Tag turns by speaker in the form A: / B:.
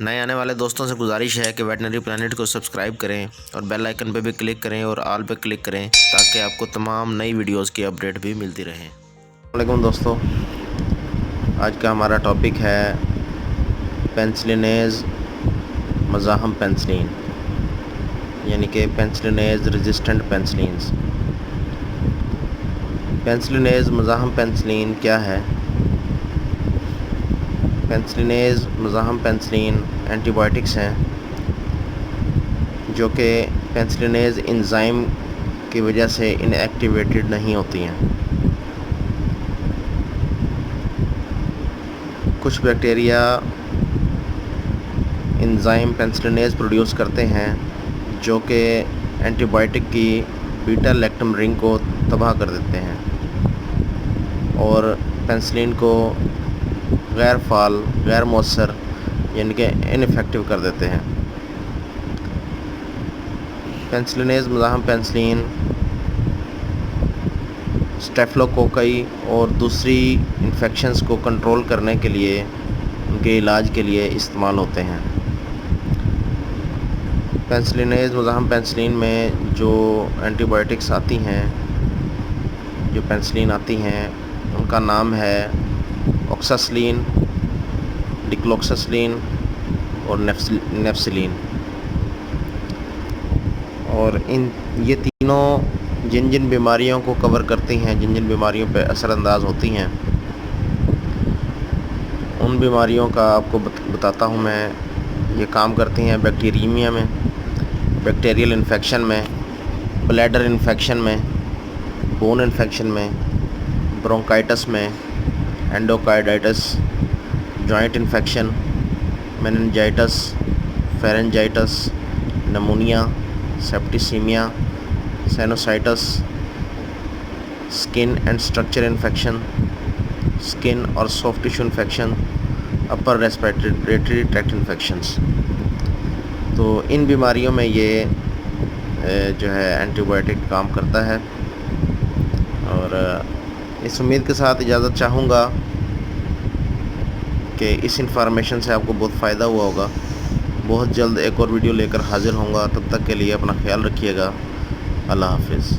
A: نئے آنے والے دوستوں سے گزارش ہے کہ ویٹنری پلانٹ کو سبسکرائب کریں اور بیل آئیکن پہ بھی کلک کریں اور آل پہ کلک کریں تاکہ آپ کو تمام نئی ویڈیوز کی اپڈیٹ بھی ملتی رہے۔ السلام علیکم دوستو، آج کا ہمارا ٹاپک ہے پینسلینیز مزاحم پینسلین، یعنی کہ پینسلینیز ریزسٹنٹ پینسلینز۔ پینسلینیز مزاحم پینسلین کیا ہے؟ پینسلینیز مزاحم پینسلین اینٹی بائیوٹکس ہیں جو کہ پینسلینیز انزائم کی وجہ سے ان ایکٹیویٹڈ نہیں ہوتی ہیں۔ کچھ بیکٹیریا انزائم پینسلینیز پروڈیوس کرتے ہیں جو کہ اینٹی بائیوٹک کی بیٹا لیکٹم رنگ کو تباہ کر دیتے ہیں اور پینسلین کو غیر فعال، غیر مؤثر یعنی کہ ان افیکٹو کر دیتے ہیں۔ پینسلینیز مزاحم پینسلین اسٹیفلوکوکئی اور دوسری انفیکشنز کو کنٹرول کرنے کے لیے، ان کے علاج کے لیے استعمال ہوتے ہیں۔ پینسلینیز مزاحم پینسلین میں جو اینٹی بائیوٹکس آتی ہیں، جو پینسلین آتی ہیں، ان کا نام ہے اوکساسلین، ڈکلوکساسلین اور نیفسلین۔ اور یہ تینوں جن جن بیماریوں کو کور کرتی ہیں، جن جن بیماریوں پہ اثر انداز ہوتی ہیں، ان بیماریوں کا آپ کو بتاتا ہوں میں۔ یہ کام کرتی ہیں بیکٹیریمیا میں، بیکٹیریل انفیکشن میں، بلیڈر انفیکشن میں، بون انفیکشن میں، برونکائٹس میں، endocarditis, joint infection, meningitis, pharyngitis, pneumonia, septicaemia, sinusitis, skin and structure infection, skin اور soft tissue infection, upper respiratory tract infections. تو ان بیماریوں میں یہ جو ہے اینٹی بائیوٹک کام کرتا ہے۔ اور اس امید کے ساتھ اجازت چاہوں گا کہ اس انفارمیشن سے آپ کو بہت فائدہ ہوا ہوگا۔ بہت جلد ایک اور ویڈیو لے کر حاضر ہوں گا، تب تک کے لیے اپنا خیال رکھیے گا۔ اللہ حافظ۔